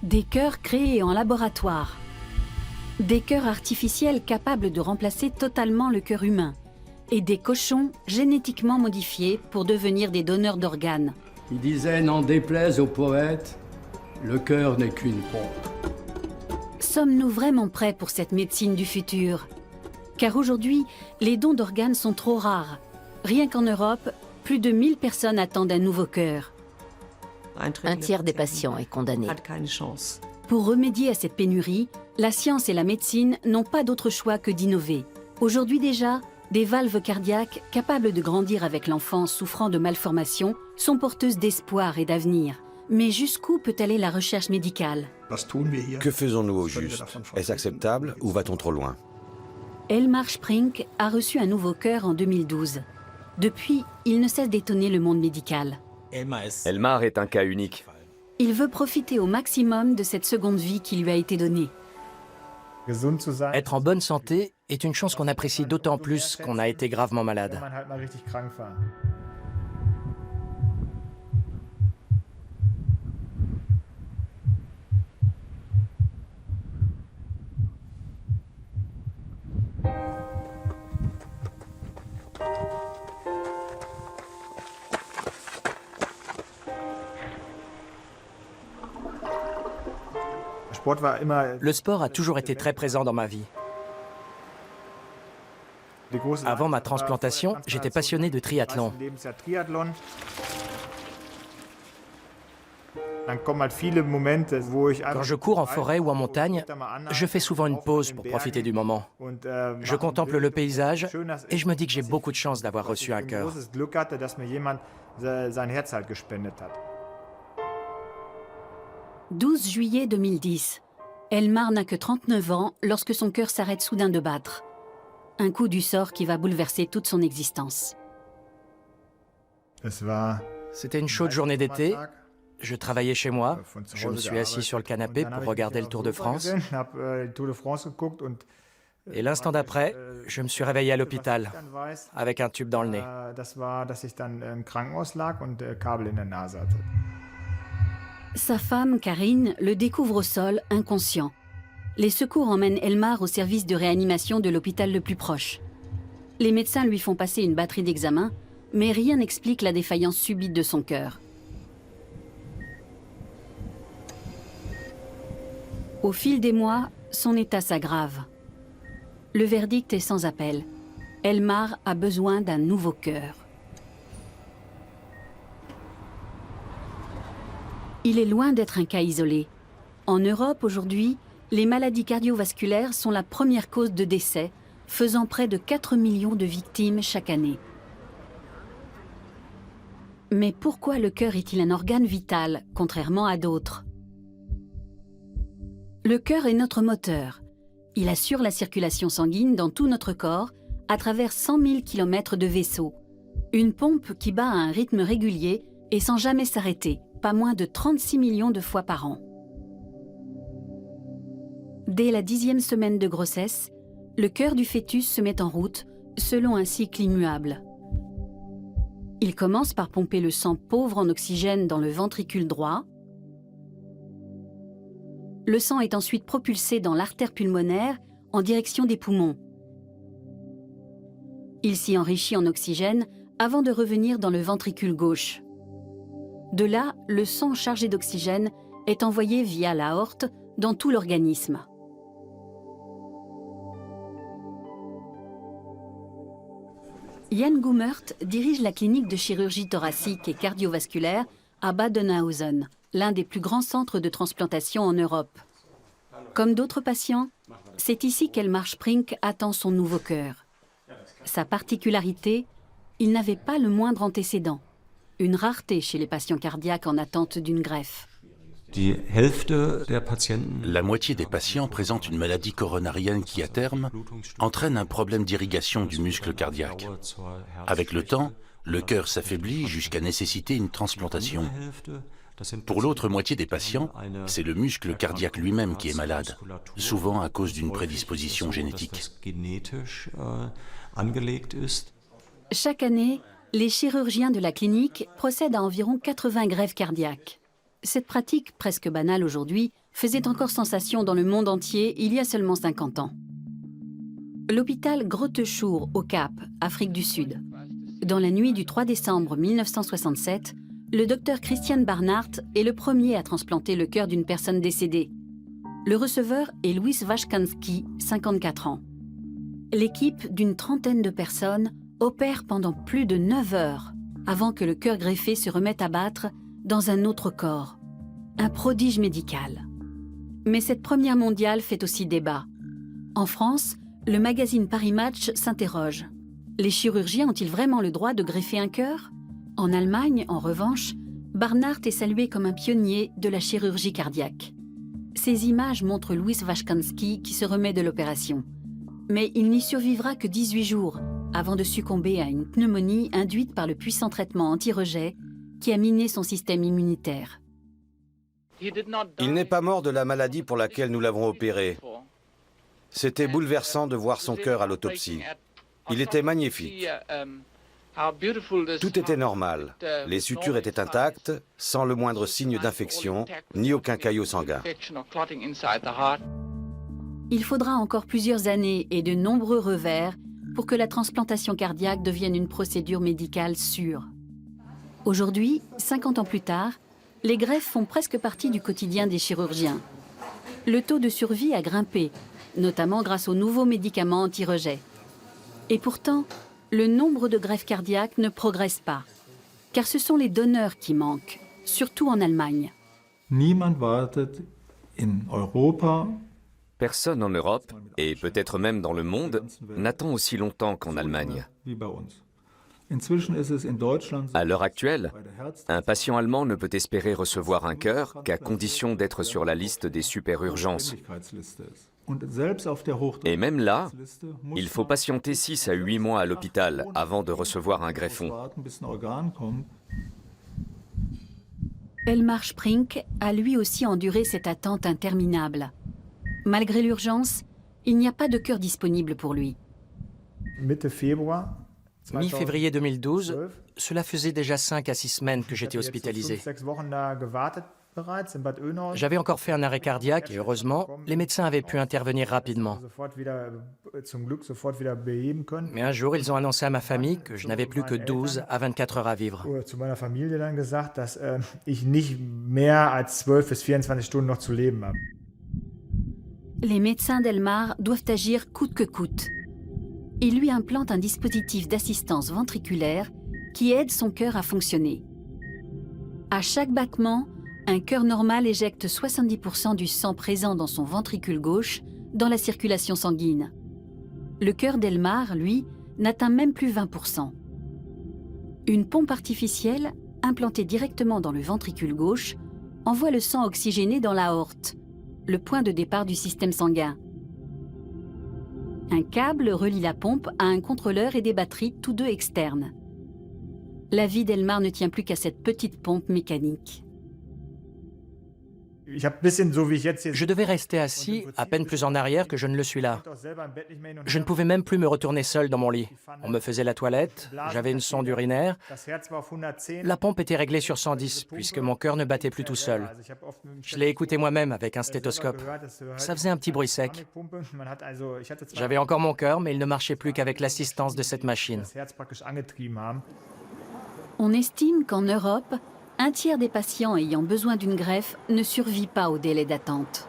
Des cœurs créés en laboratoire. Des cœurs artificiels capables de remplacer totalement le cœur humain. Et des cochons génétiquement modifiés pour devenir des donneurs d'organes. Il disait, n'en déplaise aux poètes, le cœur n'est qu'une pompe. Sommes-nous vraiment prêts pour cette médecine du futur? Car aujourd'hui, les dons d'organes sont trop rares. Rien qu'en Europe, plus de 1000 personnes attendent un nouveau cœur. Un tiers des patients est condamné. Pour remédier à cette pénurie, la science et la médecine n'ont pas d'autre choix que d'innover. Aujourd'hui déjà, des valves cardiaques capables de grandir avec l'enfant souffrant de malformations sont porteuses d'espoir et d'avenir. Mais jusqu'où peut aller la recherche médicale? Que faisons-nous au juste? Est-ce acceptable ou va-t-on trop loin? Elmar Sprink a reçu un nouveau cœur en 2012. Depuis, il ne cesse d'étonner le monde médical. Elmar est un cas unique. Il veut profiter au maximum de cette seconde vie qui lui a été donnée. Être en bonne santé est une chance qu'on apprécie d'autant plus qu'on a été gravement malade. Le sport a toujours été très présent dans ma vie. Avant ma transplantation, j'étais passionné de triathlon. Quand je cours en forêt ou en montagne, je fais souvent une pause pour profiter du moment. Je contemple le paysage et je me dis que j'ai beaucoup de chance d'avoir reçu un cœur. 12 juillet 2010. Elmar n'a que 39 ans lorsque son cœur s'arrête soudain de battre. Un coup du sort qui va bouleverser toute son existence. C'était une chaude journée d'été. Je travaillais chez moi. Je me suis assis sur le canapé pour regarder le Tour de France. Et l'instant d'après, je me suis réveillé à l'hôpital, avec un tube dans le nez. Sa femme, Karine, le découvre au sol, inconscient. Les secours emmènent Elmar au service de réanimation de l'hôpital le plus proche. Les médecins lui font passer une batterie d'examens, mais rien n'explique la défaillance subite de son cœur. Au fil des mois, son état s'aggrave. Le verdict est sans appel. Elmar a besoin d'un nouveau cœur. Il est loin d'être un cas isolé. En Europe, aujourd'hui, les maladies cardiovasculaires sont la première cause de décès, faisant près de 4 millions de victimes chaque année. Mais pourquoi le cœur est-il un organe vital, contrairement à d'autres? Le cœur est notre moteur. Il assure la circulation sanguine dans tout notre corps à travers 100 000 km de vaisseaux. Une pompe qui bat à un rythme régulier et sans jamais s'arrêter, pas moins de 36 millions de fois par an. Dès la 10e semaine de grossesse, le cœur du fœtus se met en route selon un cycle immuable. Il commence par pomper le sang pauvre en oxygène dans le ventricule droit. Le sang est ensuite propulsé dans l'artère pulmonaire en direction des poumons. Il s'y enrichit en oxygène avant de revenir dans le ventricule gauche. De là, le sang chargé d'oxygène est envoyé via l'aorte dans tout l'organisme. Jan Goumert dirige la clinique de chirurgie thoracique et cardiovasculaire à Badenhausen, l'un des plus grands centres de transplantation en Europe. Comme d'autres patients, c'est ici qu'Elmar Sprink attend son nouveau cœur. Sa particularité, il n'avait pas le moindre antécédent. Une rareté chez les patients cardiaques en attente d'une greffe. La moitié des patients présentent une maladie coronarienne qui, à terme, entraîne un problème d'irrigation du muscle cardiaque. Avec le temps, le cœur s'affaiblit jusqu'à nécessiter une transplantation. Pour l'autre moitié des patients, c'est le muscle cardiaque lui-même qui est malade, souvent à cause d'une prédisposition génétique. Chaque année, les chirurgiens de la clinique procèdent à environ 80 greffes cardiaques. Cette pratique, presque banale aujourd'hui, faisait encore sensation dans le monde entier il y a seulement 50 ans. L'hôpital Grooteschouwer au Cap, Afrique du Sud. Dans la nuit du 3 décembre 1967, le docteur Christian Barnard est le premier à transplanter le cœur d'une personne décédée. Le receveur est Louis Waszkanski, 54 ans. L'équipe d'une trentaine de personnes opère pendant plus de 9 heures avant que le cœur greffé se remette à battre dans un autre corps. Un prodige médical. Mais cette première mondiale fait aussi débat. En France, le magazine Paris Match s'interroge. Les chirurgiens ont-ils vraiment le droit de greffer un cœur? En Allemagne, en revanche, Barnard est salué comme un pionnier de la chirurgie cardiaque. Ces images montrent Louis Waszkanski qui se remet de l'opération. Mais il n'y survivra que 18 jours avant de succomber à une pneumonie induite par le puissant traitement anti-rejet qui a miné son système immunitaire. Il n'est pas mort de la maladie pour laquelle nous l'avons opéré. C'était bouleversant de voir son cœur à l'autopsie. Il était magnifique. Tout était normal. Les sutures étaient intactes, sans le moindre signe d'infection, ni aucun caillot sanguin. Il faudra encore plusieurs années et de nombreux revers pour que la transplantation cardiaque devienne une procédure médicale sûre. Aujourd'hui, 50 ans plus tard, les greffes font presque partie du quotidien des chirurgiens. Le taux de survie a grimpé, notamment grâce aux nouveaux médicaments anti-rejet. Et pourtant, le nombre de greffes cardiaques ne progresse pas, car ce sont les donneurs qui manquent, surtout en Allemagne. Niemand wartet in Europa. Personne en Europe, et peut-être même dans le monde, n'attend aussi longtemps qu'en Allemagne. À l'heure actuelle, un patient allemand ne peut espérer recevoir un cœur qu'à condition d'être sur la liste des super-urgences. Et même là, il faut patienter 6 à 8 mois à l'hôpital avant de recevoir un greffon. Elmar Sprink a lui aussi enduré cette attente interminable. Malgré l'urgence, il n'y a pas de cœur disponible pour lui. Mi-février 2012, cela faisait déjà 5 à 6 semaines que j'étais hospitalisé. J'avais encore fait un arrêt cardiaque et heureusement, les médecins avaient pu intervenir rapidement. Mais un jour, ils ont annoncé à ma famille que je n'avais plus que 12 à 24 heures à vivre. Les médecins d'Elmar doivent agir coûte que coûte. Ils lui implantent un dispositif d'assistance ventriculaire qui aide son cœur à fonctionner. À chaque battement, un cœur normal éjecte 70% du sang présent dans son ventricule gauche dans la circulation sanguine. Le cœur d'Elmar, lui, n'atteint même plus 20%. Une pompe artificielle, implantée directement dans le ventricule gauche, envoie le sang oxygéné dans l'aorte, le point de départ du système sanguin. Un câble relie la pompe à un contrôleur et des batteries, tous deux externes. La vie d'Elmar ne tient plus qu'à cette petite pompe mécanique. Je devais rester assis, à peine plus en arrière que je ne le suis là. Je ne pouvais même plus me retourner seul dans mon lit. On me faisait la toilette, j'avais une sonde urinaire. La pompe était réglée sur 110, puisque mon cœur ne battait plus tout seul. Je l'ai écouté moi-même avec un stéthoscope. Ça faisait un petit bruit sec. J'avais encore mon cœur, mais il ne marchait plus qu'avec l'assistance de cette machine. On estime qu'en Europe, un tiers des patients ayant besoin d'une greffe ne survit pas au délai d'attente.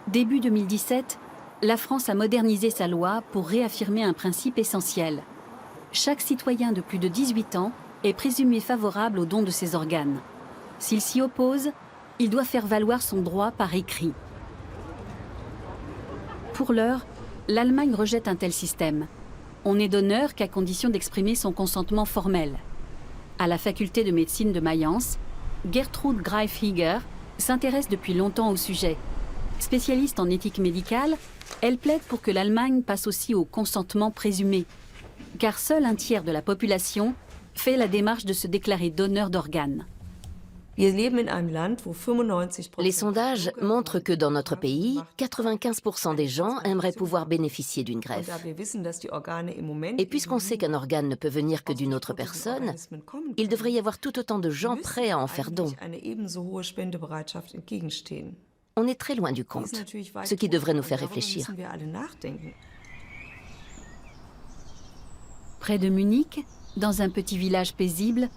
Début 2017, la France a modernisé sa loi pour réaffirmer un principe essentiel. Chaque citoyen de plus de 18 ans est présumé favorable au don de ses organes. S'il s'y oppose, il doit faire valoir son droit par écrit. Pour l'heure, l'Allemagne rejette un tel système. On n'est donneur qu'à condition d'exprimer son consentement formel. À la faculté de médecine de Mayence, Gertrude Greifhiger s'intéresse depuis longtemps au sujet. Spécialiste en éthique médicale, elle plaide pour que l'Allemagne passe aussi au consentement présumé, car seul un tiers de la population fait la démarche de se déclarer donneur d'organes. Les sondages montrent que dans notre pays, 95% des gens aimeraient pouvoir bénéficier d'une greffe. Et puisqu'on sait qu'un organe ne peut venir que d'une autre personne, il devrait y avoir tout autant de gens prêts à en faire don. On est très loin du compte, ce qui devrait nous faire réfléchir. Près de Munich, dans un petit village paisible,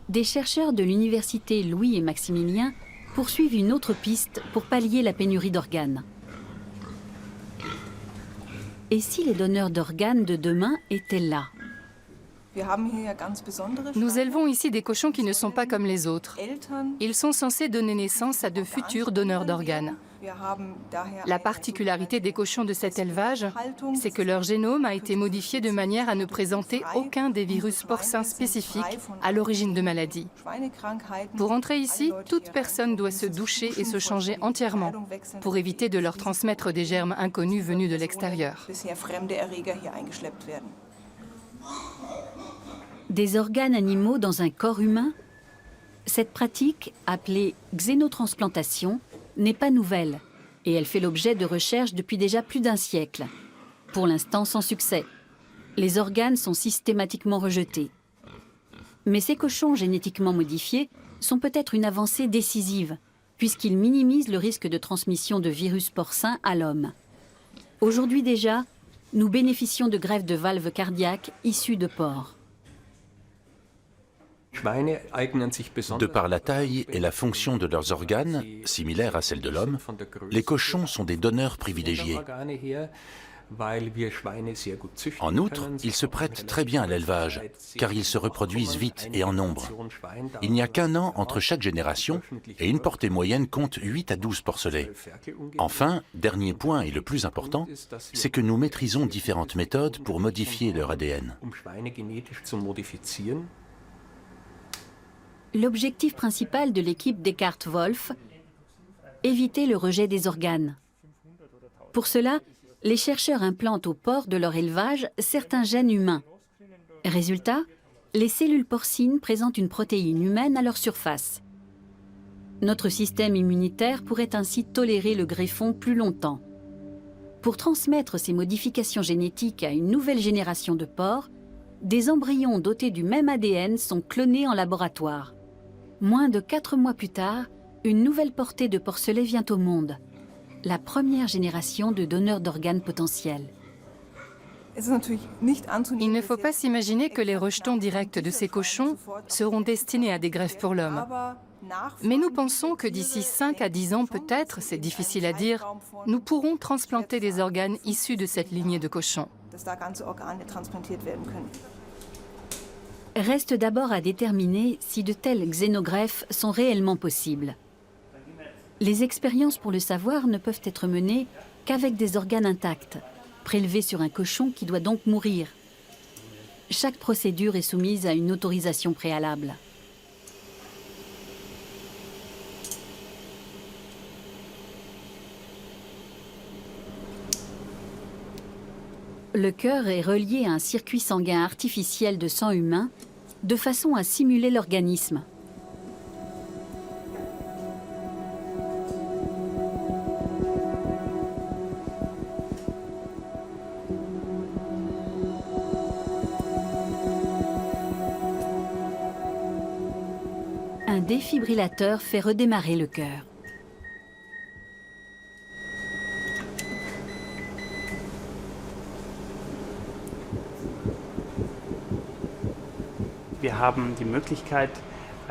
des chercheurs de l'université Louis et Maximilien poursuivent une autre piste pour pallier la pénurie d'organes. Et si les donneurs d'organes de demain étaient là? Nous élevons ici des cochons qui ne sont pas comme les autres. Ils sont censés donner naissance à de futurs donneurs d'organes. La particularité des cochons de cet élevage, c'est que leur génome a été modifié de manière à ne présenter aucun des virus porcins spécifiques à l'origine de maladies. Pour entrer ici, toute personne doit se doucher et se changer entièrement pour éviter de leur transmettre des germes inconnus venus de l'extérieur. Des organes animaux dans un corps humain? Cette pratique, appelée xénotransplantation, n'est pas nouvelle et elle fait l'objet de recherches depuis déjà plus d'un siècle. Pour l'instant sans succès. Les organes sont systématiquement rejetés. Mais ces cochons génétiquement modifiés sont peut-être une avancée décisive puisqu'ils minimisent le risque de transmission de virus porcins à l'homme. Aujourd'hui déjà, nous bénéficions de greffes de valves cardiaques issues de porcs. De par la taille et la fonction de leurs organes, similaires à celles de l'homme, les cochons sont des donneurs privilégiés. En outre, ils se prêtent très bien à l'élevage, car ils se reproduisent vite et en nombre. Il n'y a qu'un an entre chaque génération, et une portée moyenne compte 8 à 12 porcelets. Enfin, dernier point et le plus important, c'est que nous maîtrisons différentes méthodes pour modifier leur ADN. L'objectif principal de l'équipe Descartes-Wolf, éviter le rejet des organes. Pour cela, les chercheurs implantent aux porcs de leur élevage certains gènes humains. Résultat, les cellules porcines présentent une protéine humaine à leur surface. Notre système immunitaire pourrait ainsi tolérer le greffon plus longtemps. Pour transmettre ces modifications génétiques à une nouvelle génération de porcs, des embryons dotés du même ADN sont clonés en laboratoire. Moins de 4 mois plus tard, une nouvelle portée de porcelets vient au monde. La première génération de donneurs d'organes potentiels. Il ne faut pas s'imaginer que les rejetons directs de ces cochons seront destinés à des greffes pour l'homme. Mais nous pensons que d'ici 5 à 10 ans peut-être, c'est difficile à dire, nous pourrons transplanter des organes issus de cette lignée de cochons. Reste d'abord à déterminer si de telles xénogreffes sont réellement possibles. Les expériences pour le savoir ne peuvent être menées qu'avec des organes intacts, prélevés sur un cochon qui doit donc mourir. Chaque procédure est soumise à une autorisation préalable. Le cœur est relié à un circuit sanguin artificiel de sang humain de façon à simuler l'organisme. Un défibrillateur fait redémarrer le cœur.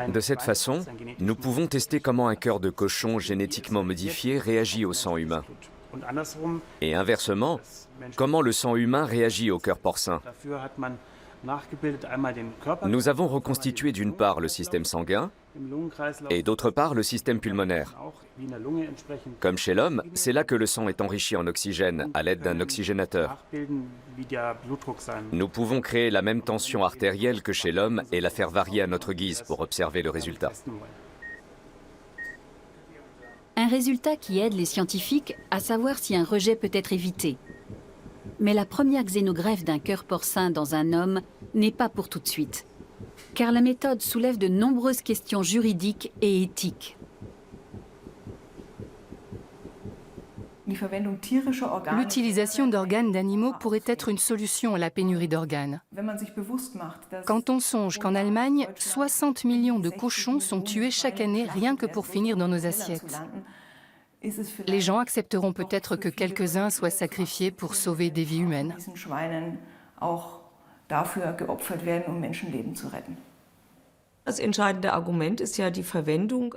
De cette façon, nous pouvons tester comment un cœur de cochon génétiquement modifié réagit au sang humain. Et inversement, comment le sang humain réagit au cœur porcin. Nous avons reconstitué d'une part le système sanguin et d'autre part le système pulmonaire. Comme chez l'homme, c'est là que le sang est enrichi en oxygène à l'aide d'un oxygénateur. Nous pouvons créer la même tension artérielle que chez l'homme et la faire varier à notre guise pour observer le résultat. Un résultat qui aide les scientifiques à savoir si un rejet peut être évité. Mais la première xénogreffe d'un cœur porcin dans un homme n'est pas pour tout de suite, car la méthode soulève de nombreuses questions juridiques et éthiques. L'utilisation d'organes d'animaux pourrait être une solution à la pénurie d'organes. Quand on songe qu'en Allemagne, 60 millions de cochons sont tués chaque année rien que pour finir dans nos assiettes. Les gens accepteront peut-être que quelques-uns soient sacrifiés pour sauver des vies humaines.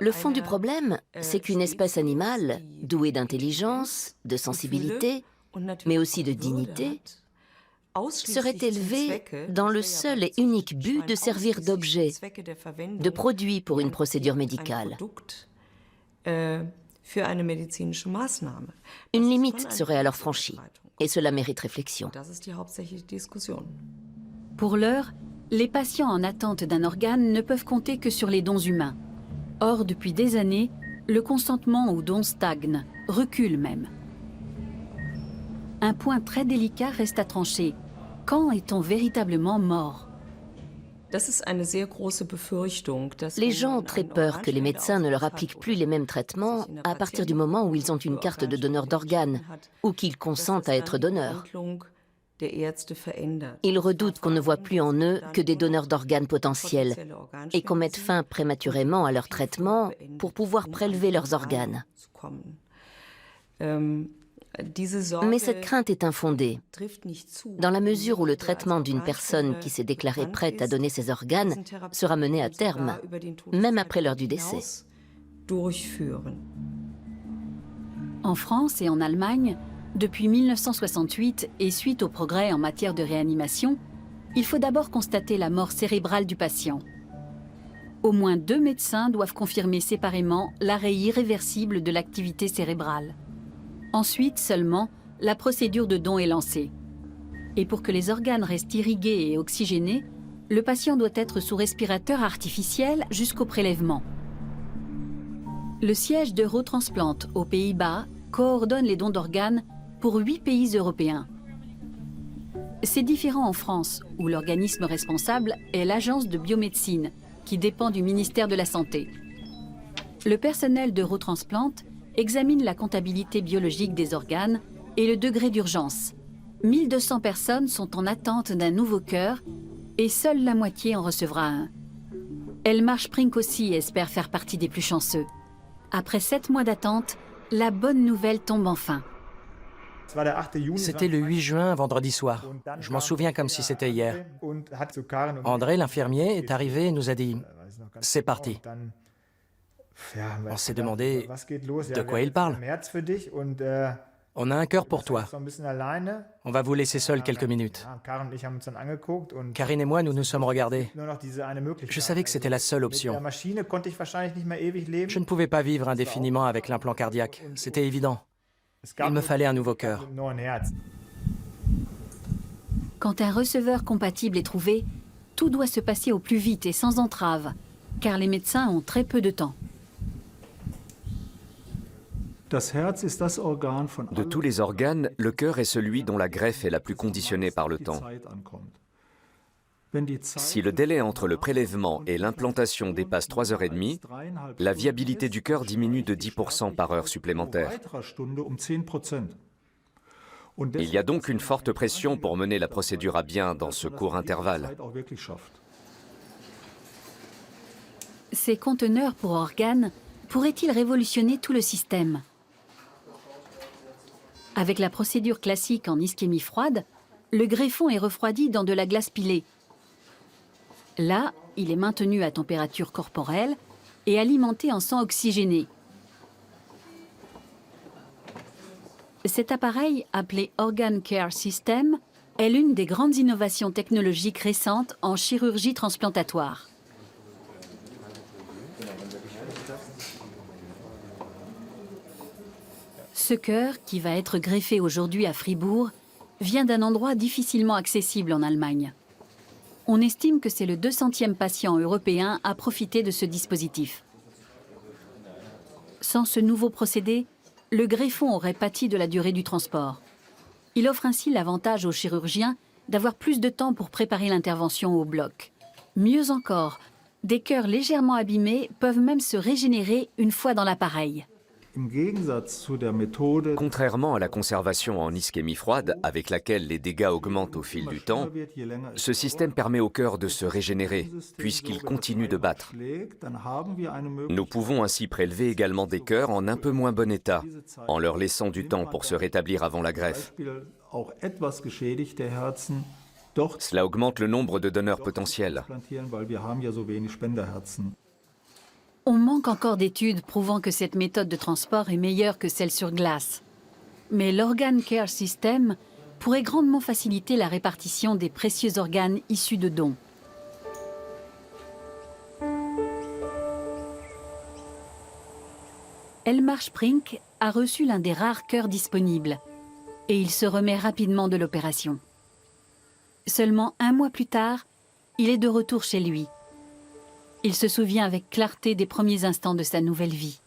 Le fond du problème, c'est qu'une espèce animale, douée d'intelligence, de sensibilité, mais aussi de dignité, serait élevée dans le seul et unique but de servir d'objet, de produit pour une procédure médicale. Une limite serait alors franchie, et cela mérite réflexion. Pour l'heure, les patients en attente d'un organe ne peuvent compter que sur les dons humains. Or, depuis des années, le consentement aux dons stagne, recule même. Un point très délicat reste à trancher. Quand est-on véritablement mort ? Les gens ont très peur que les médecins ne leur appliquent plus les mêmes traitements à partir du moment où ils ont une carte de donneur d'organes ou qu'ils consentent à être donneurs. Ils redoutent qu'on ne voit plus en eux que des donneurs d'organes potentiels et qu'on mette fin prématurément à leur traitement pour pouvoir prélever leurs organes. Mais cette crainte est infondée, dans la mesure où le traitement d'une personne qui s'est déclarée prête à donner ses organes sera mené à terme, même après l'heure du décès. En France et en Allemagne, depuis 1968 et suite aux progrès en matière de réanimation, il faut d'abord constater la mort cérébrale du patient. Au moins 2 médecins doivent confirmer séparément l'arrêt irréversible de l'activité cérébrale. Ensuite seulement, la procédure de don est lancée. Et pour que les organes restent irrigués et oxygénés, le patient doit être sous respirateur artificiel jusqu'au prélèvement. Le siège d'Eurotransplant aux Pays-Bas coordonne les dons d'organes pour 8 pays européens. C'est différent en France, où l'organisme responsable est l'Agence de biomédecine, qui dépend du ministère de la Santé. Le personnel d'Eurotransplant examine la comptabilité biologique des organes et le degré d'urgence. 1200 personnes sont en attente d'un nouveau cœur et seule la moitié en recevra un. Elmar Sprink aussi espère faire partie des plus chanceux. Après 7 mois d'attente, la bonne nouvelle tombe enfin. C'était le 8 juin, vendredi soir. Je m'en souviens comme si c'était hier. André, l'infirmier, est arrivé et nous a dit « C'est parti ». On s'est demandé de quoi il parle. On a un cœur pour toi. On va vous laisser seuls quelques minutes. Karine et moi, nous nous sommes regardés. Je savais que c'était la seule option. Je ne pouvais pas vivre indéfiniment avec l'implant cardiaque. C'était évident. Il me fallait un nouveau cœur. Quand un receveur compatible est trouvé, tout doit se passer au plus vite et sans entrave, car les médecins ont très peu de temps. De tous les organes, le cœur est celui dont la greffe est la plus conditionnée par le temps. Si le délai entre le prélèvement et l'implantation dépasse 3h30, la viabilité du cœur diminue de 10% par heure supplémentaire. Il y a donc une forte pression pour mener la procédure à bien dans ce court intervalle. Ces conteneurs pour organes pourraient-ils révolutionner tout le système ? Avec la procédure classique en ischémie froide, le greffon est refroidi dans de la glace pilée. Là, il est maintenu à température corporelle et alimenté en sang oxygéné. Cet appareil, appelé Organ Care System, est l'une des grandes innovations technologiques récentes en chirurgie transplantatoire. Ce cœur, qui va être greffé aujourd'hui à Fribourg, vient d'un endroit difficilement accessible en Allemagne. On estime que c'est le 200e patient européen à profiter de ce dispositif. Sans ce nouveau procédé, le greffon aurait pâti de la durée du transport. Il offre ainsi l'avantage aux chirurgiens d'avoir plus de temps pour préparer l'intervention au bloc. Mieux encore, des cœurs légèrement abîmés peuvent même se régénérer une fois dans l'appareil. Contrairement à la conservation en ischémie froide, avec laquelle les dégâts augmentent au fil du temps, ce système permet au cœur de se régénérer, puisqu'il continue de battre. Nous pouvons ainsi prélever également des cœurs en un peu moins bon état, en leur laissant du temps pour se rétablir avant la greffe. Cela augmente le nombre de donneurs potentiels. On manque encore d'études prouvant que cette méthode de transport est meilleure que celle sur glace. Mais l'Organ Care System pourrait grandement faciliter la répartition des précieux organes issus de dons. Elmar Sprink a reçu l'un des rares cœurs disponibles et il se remet rapidement de l'opération. Seulement un mois plus tard, il est de retour chez lui. Il se souvient avec clarté des premiers instants de sa nouvelle vie.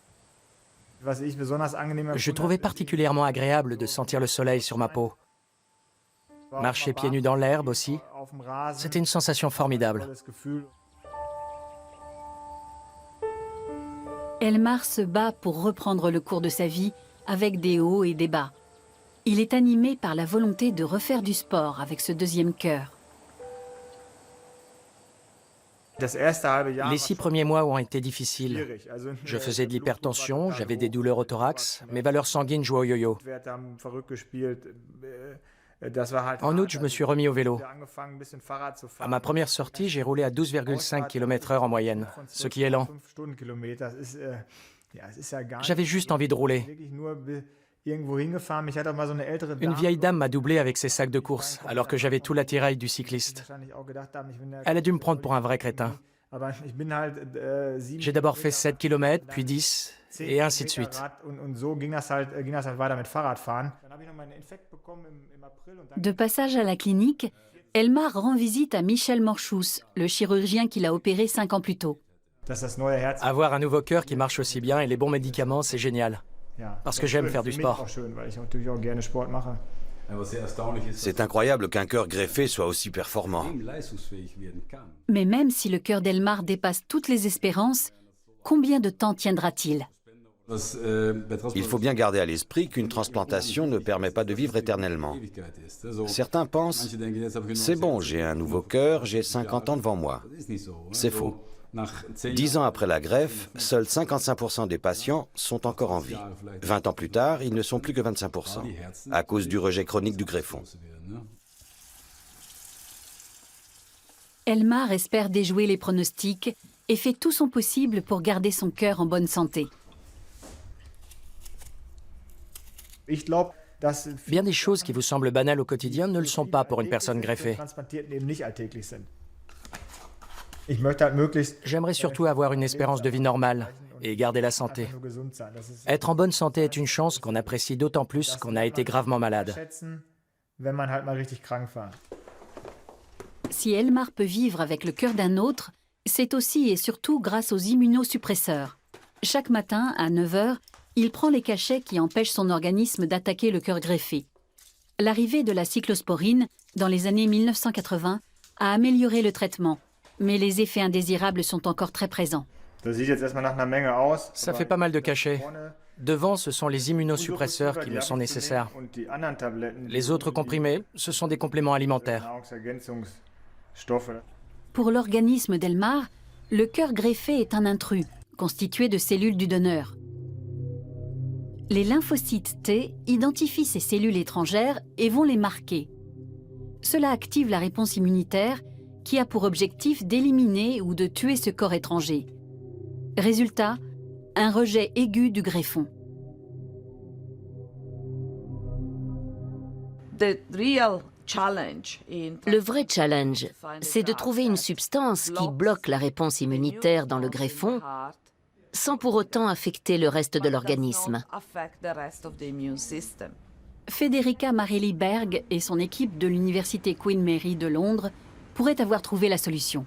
Je trouvais particulièrement agréable de sentir le soleil sur ma peau. Marcher pieds nus dans l'herbe aussi, c'était une sensation formidable. Elmar se bat pour reprendre le cours de sa vie avec des hauts et des bas. Il est animé par la volonté de refaire du sport avec ce deuxième cœur. Les 6 premiers mois ont été difficiles. Je faisais de l'hypertension, j'avais des douleurs au thorax, mes valeurs sanguines jouaient au yo-yo. En août, je me suis remis au vélo. À ma première sortie, j'ai roulé à 12,5 km/h en moyenne, ce qui est lent. J'avais juste envie de rouler. Une vieille dame m'a doublé avec ses sacs de course, alors que j'avais tout l'attirail du cycliste. Elle a dû me prendre pour un vrai crétin. J'ai d'abord fait 7 km, puis 10, et ainsi de suite. De passage à la clinique, Elmar rend visite à Michel Morchous, le chirurgien qui l'a opéré 5 ans plus tôt. Avoir un nouveau cœur qui marche aussi bien et les bons médicaments, c'est génial. Parce que j'aime faire du sport. C'est incroyable qu'un cœur greffé soit aussi performant. Mais même si le cœur d'Elmar dépasse toutes les espérances, combien de temps tiendra-t-il? Il faut bien garder à l'esprit qu'une transplantation ne permet pas de vivre éternellement. Certains pensent « c'est bon, j'ai un nouveau cœur, j'ai 50 ans devant moi ». C'est faux. 10 ans après la greffe, seuls 55% des patients sont encore en vie. 20 ans plus tard, ils ne sont plus que 25%, à cause du rejet chronique du greffon. Elmar espère déjouer les pronostics et fait tout son possible pour garder son cœur en bonne santé. Bien des choses qui vous semblent banales au quotidien ne le sont pas pour une personne greffée. J'aimerais surtout avoir une espérance de vie normale et garder la santé. Être en bonne santé est une chance qu'on apprécie d'autant plus qu'on a été gravement malade. Si Elmar peut vivre avec le cœur d'un autre, c'est aussi et surtout grâce aux immunosuppresseurs. Chaque matin, à 9 h, il prend les cachets qui empêchent son organisme d'attaquer le cœur greffé. L'arrivée de la cyclosporine, dans les années 1980, a amélioré le traitement. Mais les effets indésirables sont encore très présents. Ça fait pas mal de cachets. Devant, ce sont les immunosuppresseurs qui me sont nécessaires. Les autres comprimés, ce sont des compléments alimentaires. Pour l'organisme d'Elmar, le cœur greffé est un intrus, constitué de cellules du donneur. Les lymphocytes T identifient ces cellules étrangères et vont les marquer. Cela active la réponse immunitaire qui a pour objectif d'éliminer ou de tuer ce corps étranger. Résultat, un rejet aigu du greffon. Le vrai challenge, c'est de trouver une substance qui bloque la réponse immunitaire dans le greffon sans pour autant affecter le reste de l'organisme. Federica Marelli Berg et son équipe de l'université Queen Mary de Londres pourraient avoir trouvé la solution.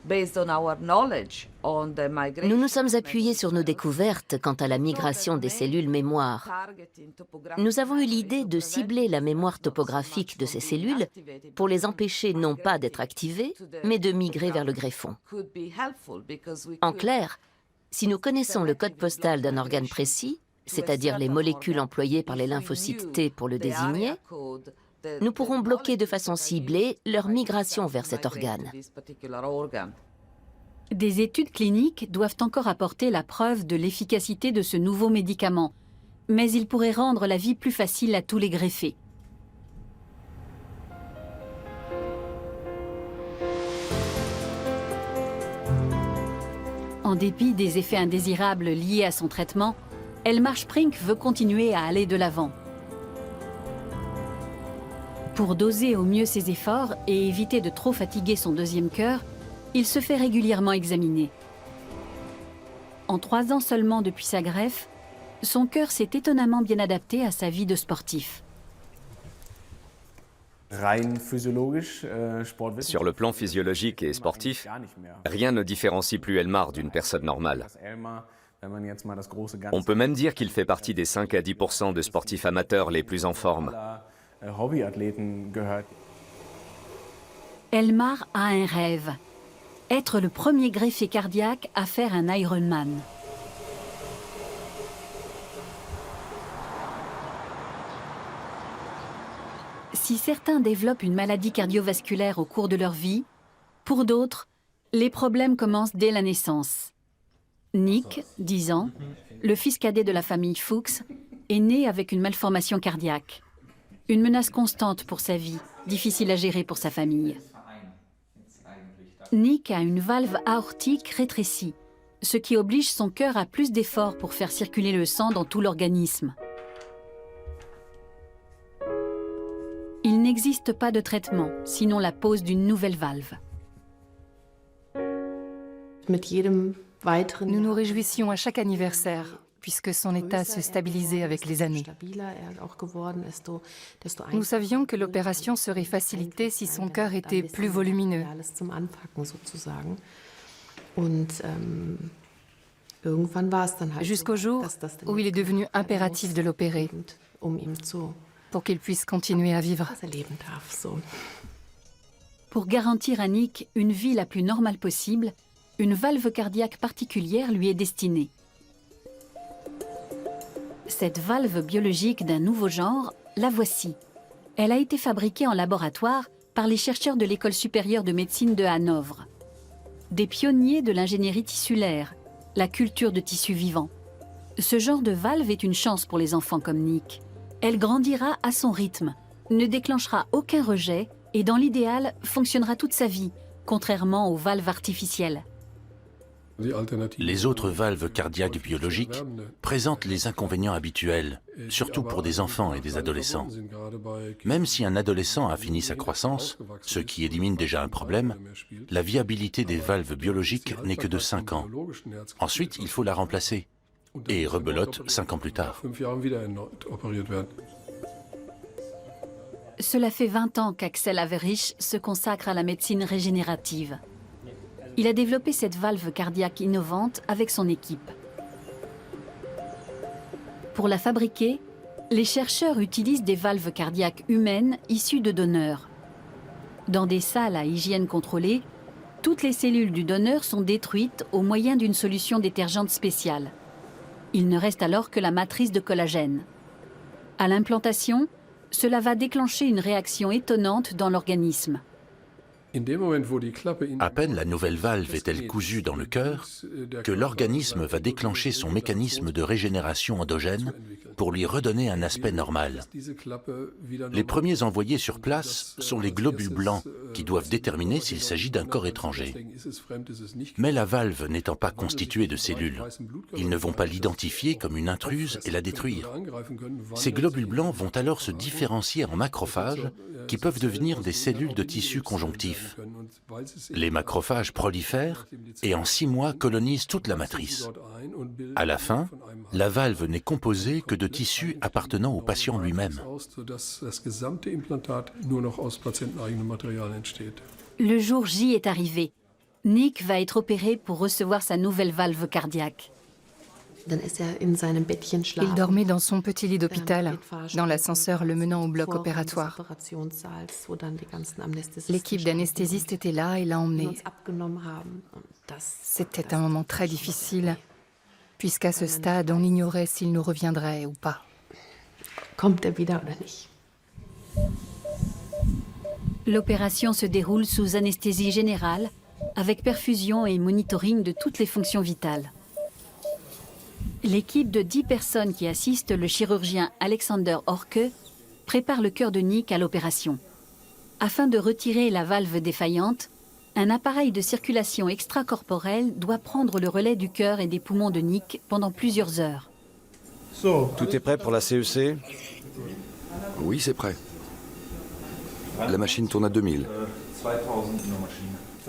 Nous nous sommes appuyés sur nos découvertes quant à la migration des cellules mémoire. Nous avons eu l'idée de cibler la mémoire topographique de ces cellules pour les empêcher non pas d'être activées, mais de migrer vers le greffon. En clair, Si nous connaissons le code postal d'un organe précis, c'est-à-dire les molécules employées par les lymphocytes T pour le désigner, nous pourrons bloquer de façon ciblée leur migration vers cet organe. Des études cliniques doivent encore apporter la preuve de l'efficacité de ce nouveau médicament, mais il pourrait rendre la vie plus facile à tous les greffés. En dépit des effets indésirables liés à son traitement, Elmar Sprink veut continuer à aller de l'avant. Pour doser au mieux ses efforts et éviter de trop fatiguer son deuxième cœur, il se fait régulièrement examiner. En 3 ans seulement depuis sa greffe, son cœur s'est étonnamment bien adapté à sa vie de sportif. Sur le plan physiologique et sportif, rien ne différencie plus Elmar d'une personne normale. On peut même dire qu'il fait partie des 5 à 10% de sportifs amateurs les plus en forme. Elmar a un rêve, être le premier greffier cardiaque à faire un Ironman. Si certains développent une maladie cardiovasculaire au cours de leur vie, pour d'autres, les problèmes commencent dès la naissance. Nick, 10 ans, le fils cadet de la famille Fuchs, est né avec une malformation cardiaque. Une menace constante pour sa vie, difficile à gérer pour sa famille. Nick a une valve aortique rétrécie, ce qui oblige son cœur à plus d'efforts pour faire circuler le sang dans tout l'organisme. Il n'existe pas de traitement, sinon la pose d'une nouvelle valve. Nous nous réjouissions à chaque anniversaire, puisque son état se stabilisait avec les années. Nous savions que l'opération serait facilitée si son cœur était plus volumineux. Jusqu'au jour où il est devenu impératif de l'opérer pour qu'il puisse continuer à vivre. Pour garantir à Nick une vie la plus normale possible, une valve cardiaque particulière lui est destinée. Cette valve biologique d'un nouveau genre, la voici. Elle a été fabriquée en laboratoire par les chercheurs de l'École supérieure de médecine de Hanovre. Des pionniers de l'ingénierie tissulaire, la culture de tissus vivants. Ce genre de valve est une chance pour les enfants comme Nick. Elle grandira à son rythme, ne déclenchera aucun rejet et dans l'idéal fonctionnera toute sa vie, contrairement aux valves artificielles. Les autres valves cardiaques biologiques présentent les inconvénients habituels, surtout pour des enfants et des adolescents. Même si un adolescent a fini sa croissance, ce qui élimine déjà un problème, la viabilité des valves biologiques n'est que de 5 ans. Ensuite, il faut la remplacer. Et rebelote 5 ans plus tard. Cela fait 20 ans qu'Axel Averich se consacre à la médecine régénérative. Il a développé cette valve cardiaque innovante avec son équipe. Pour la fabriquer, les chercheurs utilisent des valves cardiaques humaines issues de donneurs. Dans des salles à hygiène contrôlée, toutes les cellules du donneur sont détruites au moyen d'une solution détergente spéciale. Il ne reste alors que la matrice de collagène. À l'implantation, cela va déclencher une réaction étonnante dans l'organisme. À peine la nouvelle valve est-elle cousue dans le cœur que l'organisme va déclencher son mécanisme de régénération endogène pour lui redonner un aspect normal. Les premiers envoyés sur place sont les globules blancs qui doivent déterminer s'il s'agit d'un corps étranger. Mais la valve n'étant pas constituée de cellules, ils ne vont pas l'identifier comme une intruse et la détruire. Ces globules blancs vont alors se différencier en macrophages qui peuvent devenir des cellules de tissu conjonctif. Les macrophages prolifèrent et en 6 mois colonisent toute la matrice. À la fin, la valve n'est composée que de tissus appartenant au patient lui-même. Le jour J est arrivé. Nick va être opéré pour recevoir sa nouvelle valve cardiaque. Il dormait dans son petit lit d'hôpital, dans l'ascenseur le menant au bloc opératoire. L'équipe d'anesthésistes était là et l'a emmené. C'était un moment très difficile. puisqu'à ce stade, on ignorait s'il nous reviendrait ou pas. L'opération se déroule sous anesthésie générale, avec perfusion et monitoring de toutes les fonctions vitales. L'équipe de 10 personnes qui assistent le chirurgien Alexander Horke prépare le cœur de Nick à l'opération. Afin de retirer la valve défaillante, un appareil de circulation extracorporelle doit prendre le relais du cœur et des poumons de Nick pendant plusieurs heures. Tout est prêt pour la CEC? Oui, c'est prêt. La machine tourne à 2000.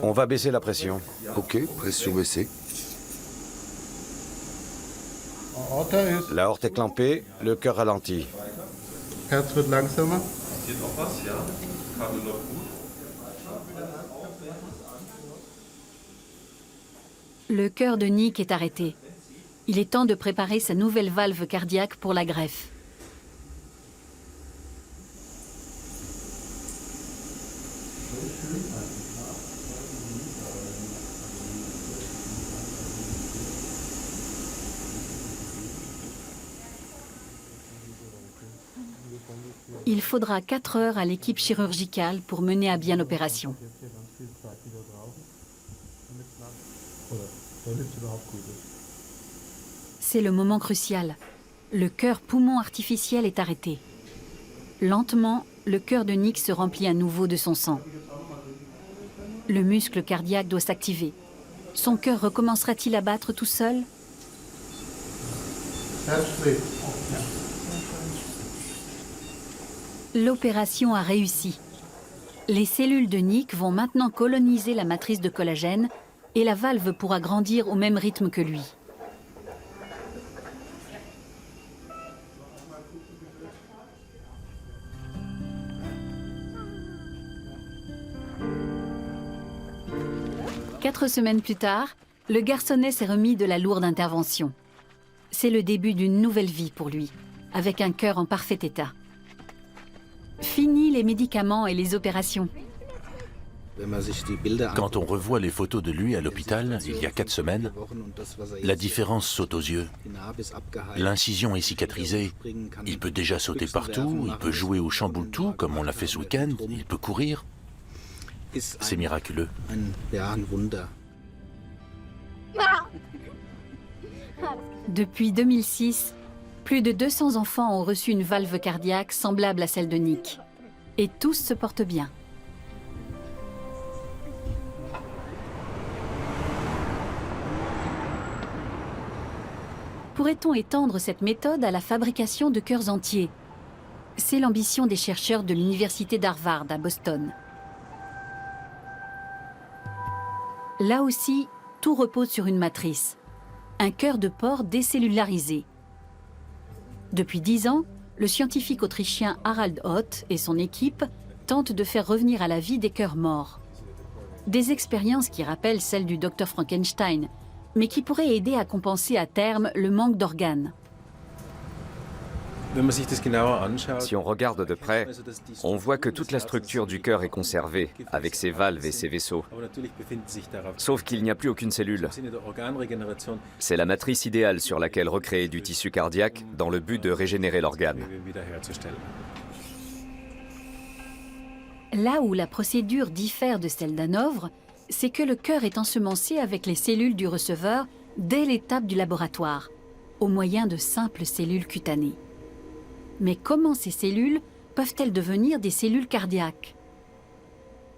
On va baisser la pression. Ok, pression baissée. La horte est clampée, le cœur ralenti. Le cœur de Nick est arrêté. Il est temps de préparer sa nouvelle valve cardiaque pour la greffe. Il faudra 4 heures à l'équipe chirurgicale pour mener à bien l'opération. C'est le moment crucial. Le cœur-poumon artificiel est arrêté. Lentement, le cœur de Nick se remplit à nouveau de son sang. Le muscle cardiaque doit s'activer. Son cœur recommencera-t-il à battre tout seul? L'opération a réussi. Les cellules de Nick vont maintenant coloniser la matrice de collagène et la valve pourra grandir au même rythme que lui. Quatre semaines plus tard, le garçonnet s'est remis de la lourde intervention. C'est le début d'une nouvelle vie pour lui, avec un cœur en parfait état. Fini les médicaments et les opérations. Quand on revoit les photos de lui à l'hôpital, il y a 4 semaines, la différence saute aux yeux. L'incision est cicatrisée. Il peut déjà sauter partout, il peut jouer au chamboule-tout comme on l'a fait ce week-end, il peut courir. C'est miraculeux. Depuis 2006, plus de 200 enfants ont reçu une valve cardiaque semblable à celle de Nick. Et tous se portent bien. Pourrait-on étendre cette méthode à la fabrication de cœurs entiers? C'est l'ambition des chercheurs de l'université d'Harvard à Boston. Là aussi, tout repose sur une matrice. Un cœur de porc décellularisé. Depuis 10 ans, le scientifique autrichien Harald Ott et son équipe tentent de faire revenir à la vie des cœurs morts. Des expériences qui rappellent celles du Dr Frankenstein, mais qui pourraient aider à compenser à terme le manque d'organes. Si on regarde de près, on voit que toute la structure du cœur est conservée, avec ses valves et ses vaisseaux. Sauf qu'il n'y a plus aucune cellule. C'est la matrice idéale sur laquelle recréer du tissu cardiaque dans le but de régénérer l'organe. Là où la procédure diffère de celle d'un ovre, c'est que le cœur est ensemencé avec les cellules du receveur dès l'étape du laboratoire, au moyen de simples cellules cutanées. Mais comment ces cellules peuvent-elles devenir des cellules cardiaques?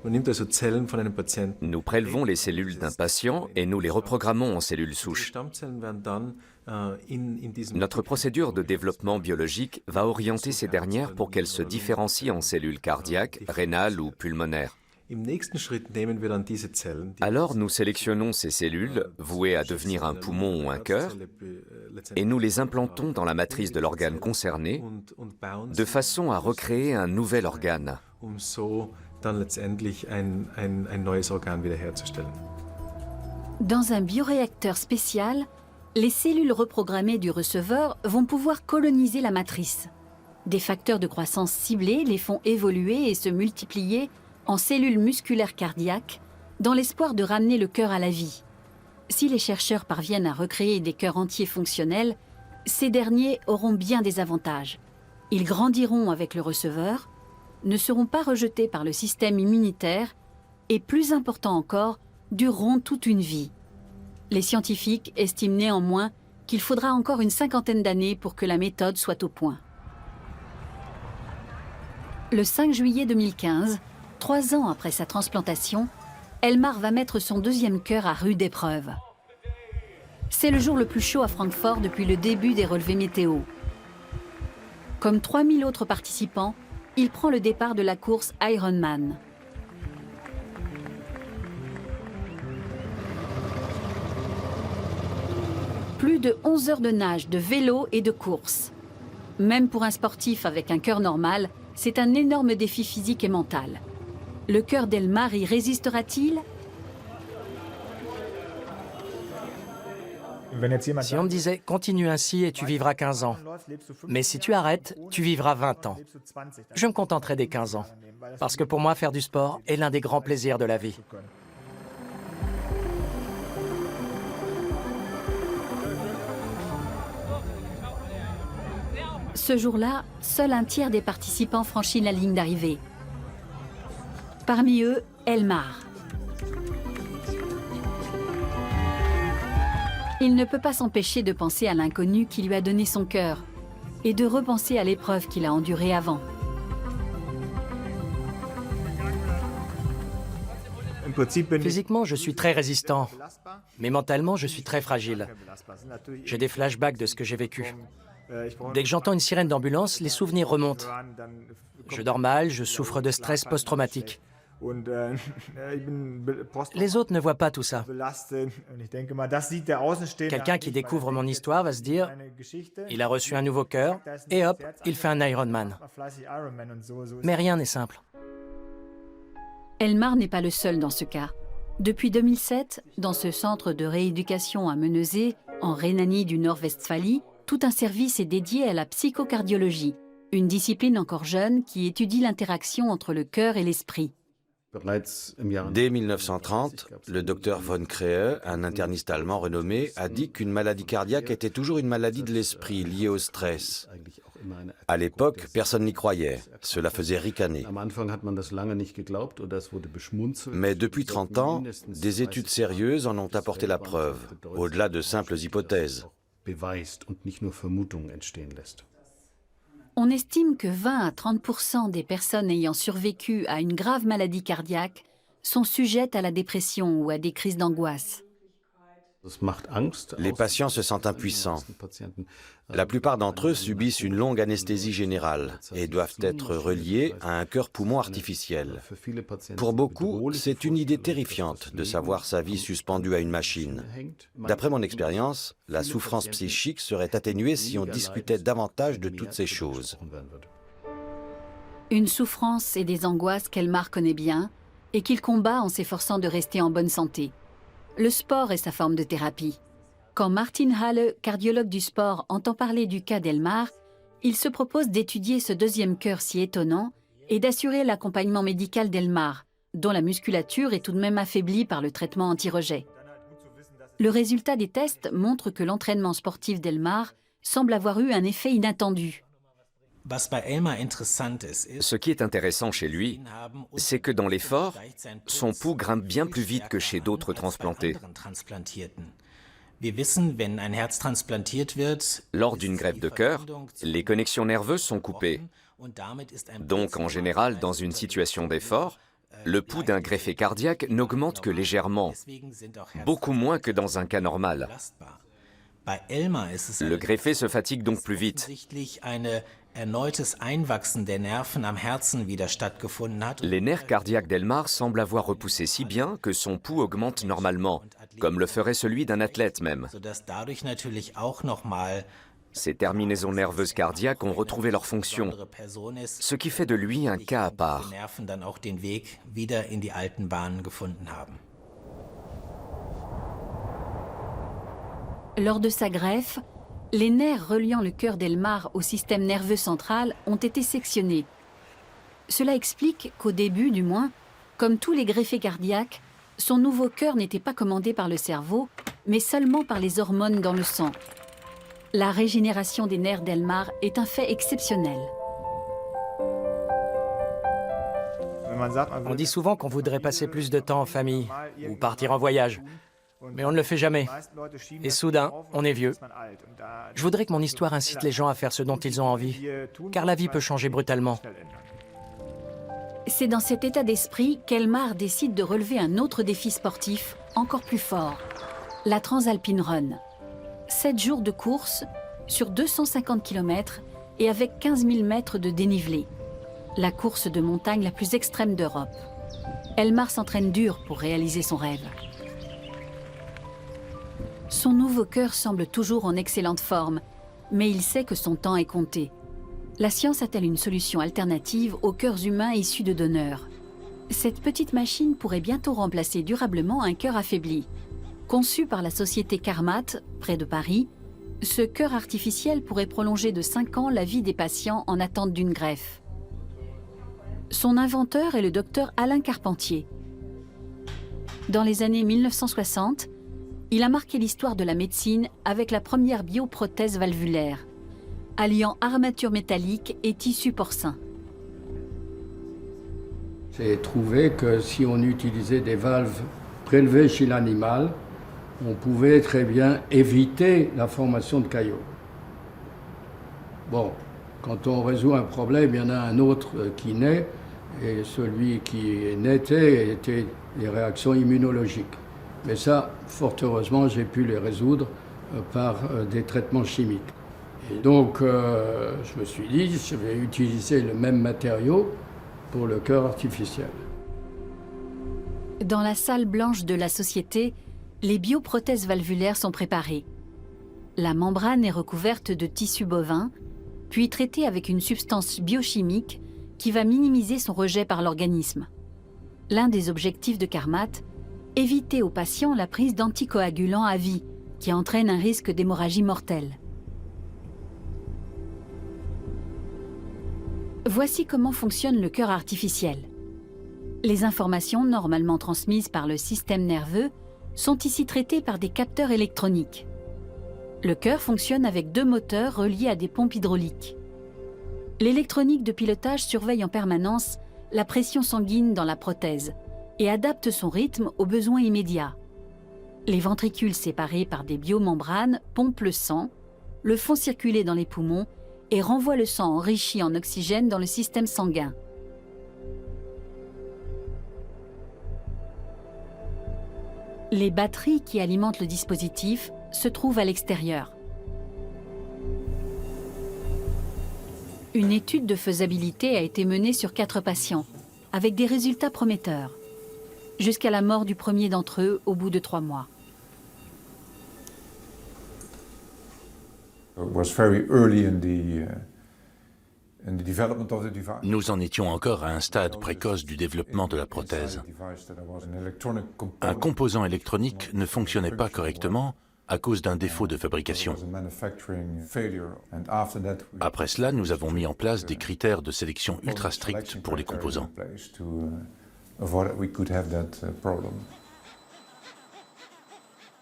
Nous prélevons les cellules d'un patient et nous les reprogrammons en cellules souches. Notre procédure de développement biologique va orienter ces dernières pour qu'elles se différencient en cellules cardiaques, rénales ou pulmonaires. Alors nous sélectionnons ces cellules, vouées à devenir un poumon ou un cœur, et nous les implantons dans la matrice de l'organe concerné, de façon à recréer un nouvel organe. Dans un bioréacteur spécial, les cellules reprogrammées du receveur vont pouvoir coloniser la matrice. Des facteurs de croissance ciblés les font évoluer et se multiplier en cellules musculaires cardiaques, dans l'espoir de ramener le cœur à la vie. Si les chercheurs parviennent à recréer des cœurs entiers fonctionnels, ces derniers auront bien des avantages. Ils grandiront avec le receveur, ne seront pas rejetés par le système immunitaire et, plus important encore, dureront toute une vie. Les scientifiques estiment néanmoins qu'il faudra encore une 50aine d'années pour que la méthode soit au point. Le 5 juillet 2015, 3 ans après sa transplantation, Elmar va mettre son deuxième cœur à rude épreuve. C'est le jour le plus chaud à Francfort depuis le début des relevés météo. Comme 3000 autres participants, il prend le départ de la course Ironman. Plus de 11 heures de nage, de vélo et de course. Même pour un sportif avec un cœur normal, c'est un énorme défi physique et mental. Le cœur d'Elmar y résistera-t-il? Si on me disait « continue ainsi et tu vivras 15 ans », mais si tu arrêtes, tu vivras 20 ans, je me contenterai des 15 ans, parce que pour moi, faire du sport est l'un des grands plaisirs de la vie. Ce jour-là, seul un tiers des participants franchit la ligne d'arrivée. Parmi eux, Elmar. Il ne peut pas s'empêcher de penser à l'inconnu qui lui a donné son cœur et de repenser à l'épreuve qu'il a endurée avant. Physiquement, je suis très résistant, mais mentalement, je suis très fragile. J'ai des flashbacks de ce que j'ai vécu. Dès que j'entends une sirène d'ambulance, les souvenirs remontent. Je dors mal, je souffre de stress post-traumatique. Les autres ne voient pas tout ça. Quelqu'un qui découvre mon histoire va se dire « il a reçu un nouveau cœur et hop, il fait un Ironman ». Mais rien n'est simple. Elmar n'est pas le seul dans ce cas. Depuis 2007, dans ce centre de rééducation à Meneusé, en Rhénanie du Nord-Westphalie, tout un service est dédié à la psychocardiologie, une discipline encore jeune qui étudie l'interaction entre le cœur et l'esprit. Dès 1930, le docteur von Krehe, un interniste allemand renommé, a dit qu'une maladie cardiaque était toujours une maladie de l'esprit liée au stress. À l'époque, personne n'y croyait. Cela faisait ricaner. Mais depuis 30 ans, des études sérieuses en ont apporté la preuve, au-delà de simples hypothèses. On estime que 20 à 30% des personnes ayant survécu à une grave maladie cardiaque sont sujettes à la dépression ou à des crises d'angoisse. Les patients se sentent impuissants. La plupart d'entre eux subissent une longue anesthésie générale et doivent être reliés à un cœur-poumon artificiel. Pour beaucoup, c'est une idée terrifiante de savoir sa vie suspendue à une machine. D'après mon expérience, la souffrance psychique serait atténuée si on discutait davantage de toutes ces choses. Une souffrance et des angoisses qu'Elmar connaît bien et qu'il combat en s'efforçant de rester en bonne santé. Le sport est sa forme de thérapie. Quand Martin Halle, cardiologue du sport, entend parler du cas d'Elmar, il se propose d'étudier ce deuxième cœur si étonnant et d'assurer l'accompagnement médical d'Elmar, dont la musculature est tout de même affaiblie par le traitement anti-rejet. Le résultat des tests montre que l'entraînement sportif d'Elmar semble avoir eu un effet inattendu. Ce qui est intéressant chez lui, c'est que dans l'effort, son pouls grimpe bien plus vite que chez d'autres transplantés. Lors d'une greffe de cœur, les connexions nerveuses sont coupées. Donc, en général, dans une situation d'effort, le pouls d'un greffé cardiaque n'augmente que légèrement, beaucoup moins que dans un cas normal. Le greffé se fatigue donc plus vite. Les nerfs cardiaques d'Elmar semblent avoir repoussé si bien que son pouls augmente normalement, comme le ferait celui d'un athlète même. Ces terminaisons nerveuses cardiaques ont retrouvé leur fonction, ce qui fait de lui un cas à part. Lors de sa greffe, les nerfs reliant le cœur d'Elmar au système nerveux central ont été sectionnés. Cela explique qu'au début, du moins, comme tous les greffés cardiaques, son nouveau cœur n'était pas commandé par le cerveau, mais seulement par les hormones dans le sang. La régénération des nerfs d'Elmar est un fait exceptionnel. On dit souvent qu'on voudrait passer plus de temps en famille ou partir en voyage, mais on ne le fait jamais. Et soudain, on est vieux. Je voudrais que mon histoire incite les gens à faire ce dont ils ont envie, car la vie peut changer brutalement. C'est dans cet état d'esprit qu'Elmar décide de relever un autre défi sportif encore plus fort, la Transalpine Run. 7 jours de course sur 250 km et avec 15 000 mètres de dénivelé. La course de montagne la plus extrême d'Europe. Elmar s'entraîne dur pour réaliser son rêve. Son nouveau cœur semble toujours en excellente forme, mais il sait que son temps est compté. La science a-t-elle une solution alternative aux cœurs humains issus de donneurs? Cette petite machine pourrait bientôt remplacer durablement un cœur affaibli. Conçu par la société Carmat, près de Paris, ce cœur artificiel pourrait prolonger de 5 ans la vie des patients en attente d'une greffe. Son inventeur est le docteur Alain Carpentier. Dans les années 1960, il a marqué l'histoire de la médecine avec la première bioprothèse valvulaire, alliant armature métallique et tissu porcin. J'ai trouvé que si on utilisait des valves prélevées chez l'animal, on pouvait très bien éviter la formation de caillots. Bon, quand on résout un problème, il y en a un autre qui naît, et celui qui naîtait était les réactions immunologiques. Mais ça, fort heureusement, j'ai pu les résoudre par des traitements chimiques. Et donc, je me suis dit, je vais utiliser le même matériau pour le cœur artificiel. Dans la salle blanche de la société, les bioprothèses valvulaires sont préparées. La membrane est recouverte de tissu bovin, puis traitée avec une substance biochimique qui va minimiser son rejet par l'organisme. L'un des objectifs de Carmat, éviter aux patients la prise d'anticoagulants à vie, qui entraîne un risque d'hémorragie mortelle. Voici comment fonctionne le cœur artificiel. Les informations normalement transmises par le système nerveux sont ici traitées par des capteurs électroniques. Le cœur fonctionne avec 2 moteurs reliés à des pompes hydrauliques. L'électronique de pilotage surveille en permanence la pression sanguine dans la prothèse et adapte son rythme aux besoins immédiats. Les ventricules séparés par des biomembranes pompent le sang, le font circuler dans les poumons et renvoient le sang enrichi en oxygène dans le système sanguin. Les batteries qui alimentent le dispositif se trouvent à l'extérieur. Une étude de faisabilité a été menée sur 4 patients, avec des résultats prometteurs, jusqu'à la mort du premier d'entre eux au bout de 3 mois. Nous en étions encore à un stade précoce du développement de la prothèse. Un composant électronique ne fonctionnait pas correctement à cause d'un défaut de fabrication. Après cela, nous avons mis en place des critères de sélection ultra stricts pour les composants.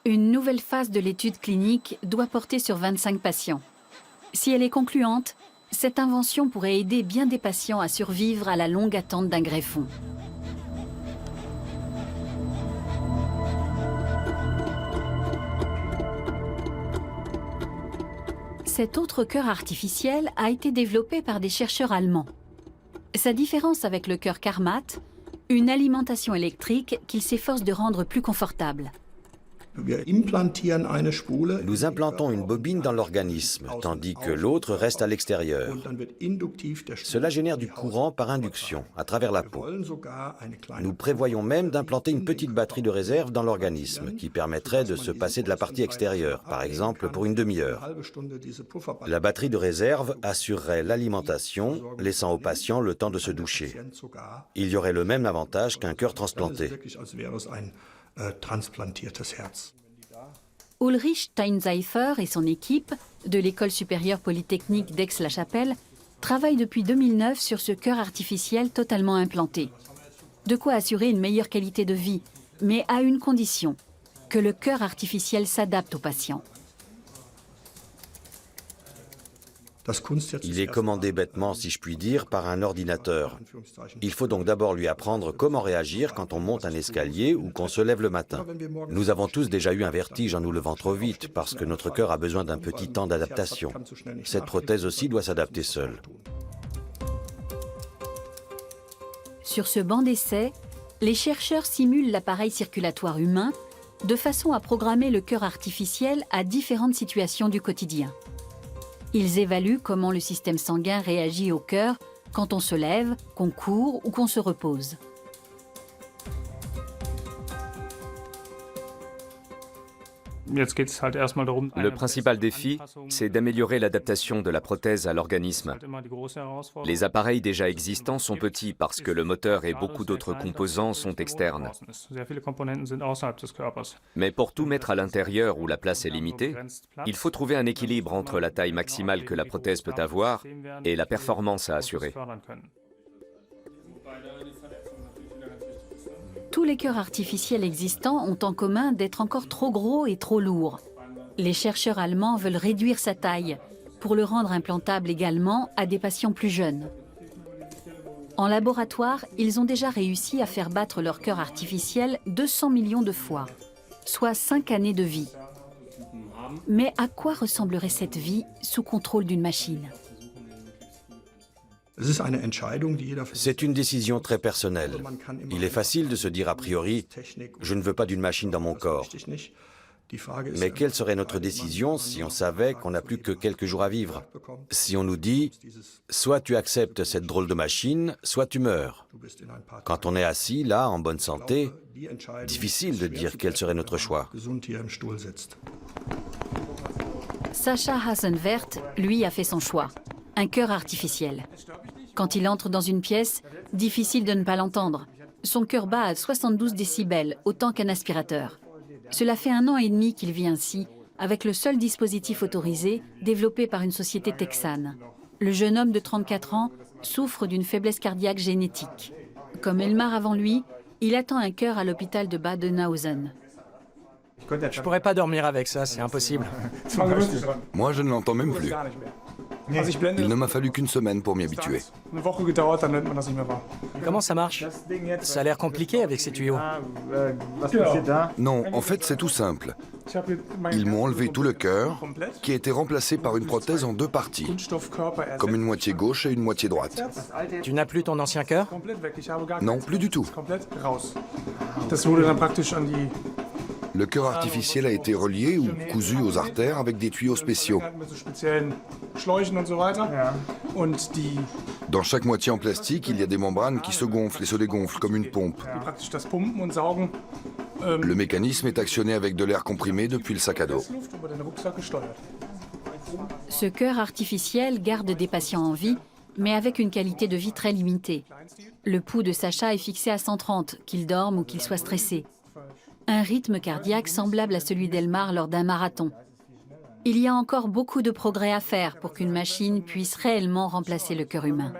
Une nouvelle phase de l'étude clinique doit porter sur 25 patients. Si elle est concluante, cette invention pourrait aider bien des patients à survivre à la longue attente d'un greffon. Cet autre cœur artificiel a été développé par des chercheurs allemands. Sa différence avec le cœur Carmat, une alimentation électrique qu'il s'efforce de rendre plus confortable. Nous implantons une bobine dans l'organisme, tandis que l'autre reste à l'extérieur. Cela génère du courant par induction, à travers la peau. Nous prévoyons même d'implanter une petite batterie de réserve dans l'organisme, qui permettrait de se passer de la partie extérieure, par exemple pour une demi-heure. La batterie de réserve assurerait l'alimentation, laissant au patient le temps de se doucher. Il y aurait le même avantage qu'un cœur transplanté. Ulrich Steinzeifer et son équipe de l'École supérieure polytechnique d'Aix-la-Chapelle travaillent depuis 2009 sur ce cœur artificiel totalement implanté. De quoi assurer une meilleure qualité de vie, mais à une condition, que le cœur artificiel s'adapte au patient. Il est commandé bêtement, si je puis dire, par un ordinateur. Il faut donc d'abord lui apprendre comment réagir quand on monte un escalier ou qu'on se lève le matin. Nous avons tous déjà eu un vertige en nous levant trop vite parce que notre cœur a besoin d'un petit temps d'adaptation. Cette prothèse aussi doit s'adapter seule. Sur ce banc d'essai, les chercheurs simulent l'appareil circulatoire humain de façon à programmer le cœur artificiel à différentes situations du quotidien. Ils évaluent comment le système sanguin réagit au cœur quand on se lève, qu'on court ou qu'on se repose. Le principal défi, c'est d'améliorer l'adaptation de la prothèse à l'organisme. Les appareils déjà existants sont petits parce que le moteur et beaucoup d'autres composants sont externes. Mais pour tout mettre à l'intérieur où la place est limitée, il faut trouver un équilibre entre la taille maximale que la prothèse peut avoir et la performance à assurer. Tous les cœurs artificiels existants ont en commun d'être encore trop gros et trop lourds. Les chercheurs allemands veulent réduire sa taille pour le rendre implantable également à des patients plus jeunes. En laboratoire, ils ont déjà réussi à faire battre leur cœur artificiel 200 millions de fois, soit 5 années de vie. Mais à quoi ressemblerait cette vie sous contrôle d'une machine ? C'est une décision très personnelle. Il est facile de se dire a priori « je ne veux pas d'une machine dans mon corps ». Mais quelle serait notre décision si on savait qu'on n'a plus que quelques jours à vivre? Si on nous dit « soit tu acceptes cette drôle de machine, soit tu meurs ». Quand on est assis, là, en bonne santé, difficile de dire quel serait notre choix. Sacha Hasenwert, lui, a fait son choix. Un cœur artificiel. Quand il entre dans une pièce, difficile de ne pas l'entendre. Son cœur bat à 72 décibels, autant qu'un aspirateur. Cela fait 1 an et demi qu'il vit ainsi, avec le seul dispositif autorisé développé par une société texane. Le jeune homme de 34 ans souffre d'une faiblesse cardiaque génétique. Comme Elmar avant lui, il attend un cœur à l'hôpital de Bad Dönnhausen. Je pourrais pas dormir avec ça, c'est impossible. Moi, je ne l'entends même plus. Il ne m'a fallu qu'une semaine pour m'y habituer. Comment ça marche? Ça a l'air compliqué avec ces tuyaux. Non, en fait, c'est tout simple. Ils m'ont enlevé tout le cœur, qui a été remplacé par une prothèse en 2 parties, comme une moitié gauche et une moitié droite. Tu n'as plus ton ancien cœur? Non, plus du tout. Le cœur artificiel a été relié ou cousu aux artères avec des tuyaux spéciaux. Dans chaque moitié en plastique, il y a des membranes qui se gonflent et se dégonflent comme une pompe. Le mécanisme est actionné avec de l'air comprimé depuis le sac à dos. Ce cœur artificiel garde des patients en vie, mais avec une qualité de vie très limitée. Le pouls de Sacha est fixé à 130, qu'il dorme ou qu'il soit stressé. Un rythme cardiaque semblable à celui d'Elmar lors d'un marathon. Il y a encore beaucoup de progrès à faire pour qu'une machine puisse réellement remplacer le cœur humain.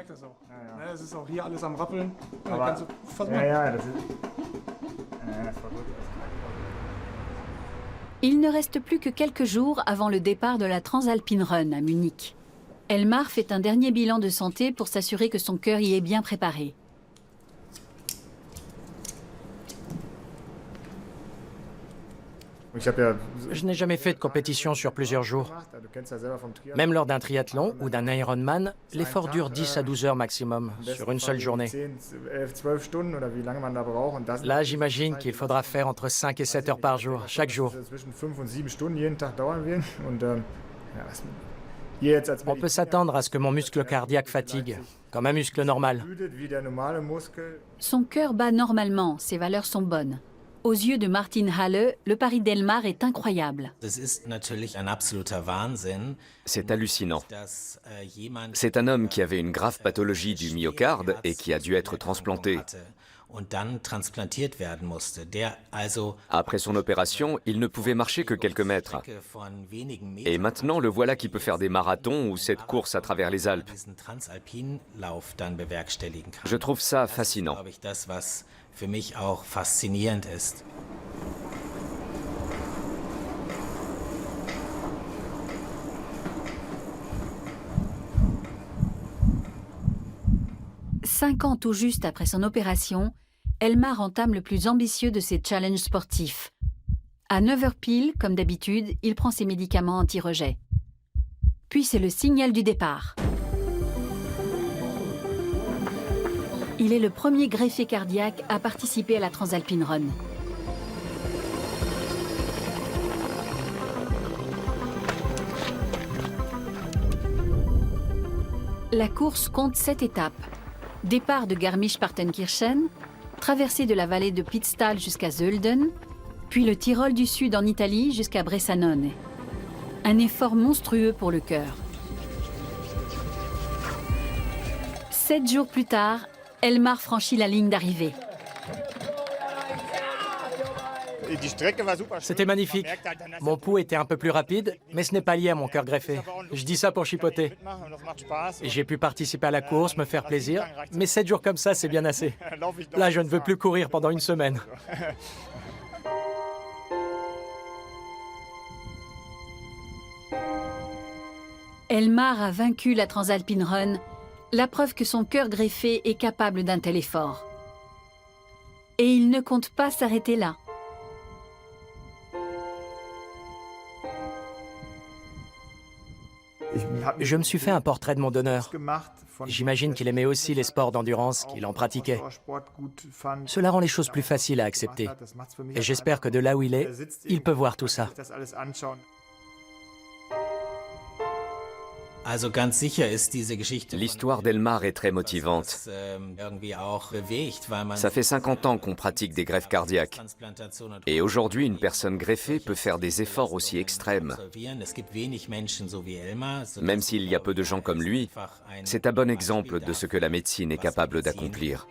Il ne reste plus que quelques jours avant le départ de la Transalpine Run à Munich. Elmar fait un dernier bilan de santé pour s'assurer que son cœur y est bien préparé. Je n'ai jamais fait de compétition sur plusieurs jours. Même lors d'un triathlon ou d'un Ironman, l'effort dure 10 à 12 heures maximum, sur une seule journée. Là, j'imagine qu'il faudra faire entre 5 et 7 heures par jour, chaque jour. On peut s'attendre à ce que mon muscle cardiaque fatigue, comme un muscle normal. Son cœur bat normalement, ses valeurs sont bonnes. Aux yeux de Martin Halle, le pari d'Elmar est incroyable. C'est hallucinant. C'est un homme qui avait une grave pathologie du myocarde et qui a dû être transplanté. Après son opération, il ne pouvait marcher que quelques mètres. Et maintenant, le voilà qui peut faire des marathons ou cette course à travers les Alpes. Je trouve ça fascinant. 5 ans tout juste après son opération, Elmar entame le plus ambitieux de ses challenges sportifs. À 9h pile, comme d'habitude, il prend ses médicaments anti-rejet. Puis c'est le signal du départ. Il est le premier greffé cardiaque à participer à la Transalpine Run. La course compte 7 étapes. Départ de Garmisch-Partenkirchen, traversée de la vallée de Pitztal jusqu'à Sölden, puis le Tyrol du Sud en Italie jusqu'à Bressanone. Un effort monstrueux pour le cœur. 7 jours plus tard, Elmar franchit la ligne d'arrivée. C'était magnifique. Mon pouls était un peu plus rapide, mais ce n'est pas lié à mon cœur greffé. Je dis ça pour chipoter. J'ai pu participer à la course, me faire plaisir, mais 7 jours comme ça, c'est bien assez. Là, je ne veux plus courir pendant une semaine. Elmar a vaincu la Transalpine Run, la preuve que son cœur greffé est capable d'un tel effort. Et il ne compte pas s'arrêter là. Je me suis fait un portrait de mon donneur. J'imagine qu'il aimait aussi les sports d'endurance, qu'il en pratiquait. Cela rend les choses plus faciles à accepter. Et j'espère que de là où il est, il peut voir tout ça. L'histoire d'Elmar est très motivante. Ça fait 50 ans qu'on pratique des greffes cardiaques. Et aujourd'hui, une personne greffée peut faire des efforts aussi extrêmes. Même s'il y a peu de gens comme lui, c'est un bon exemple de ce que la médecine est capable d'accomplir.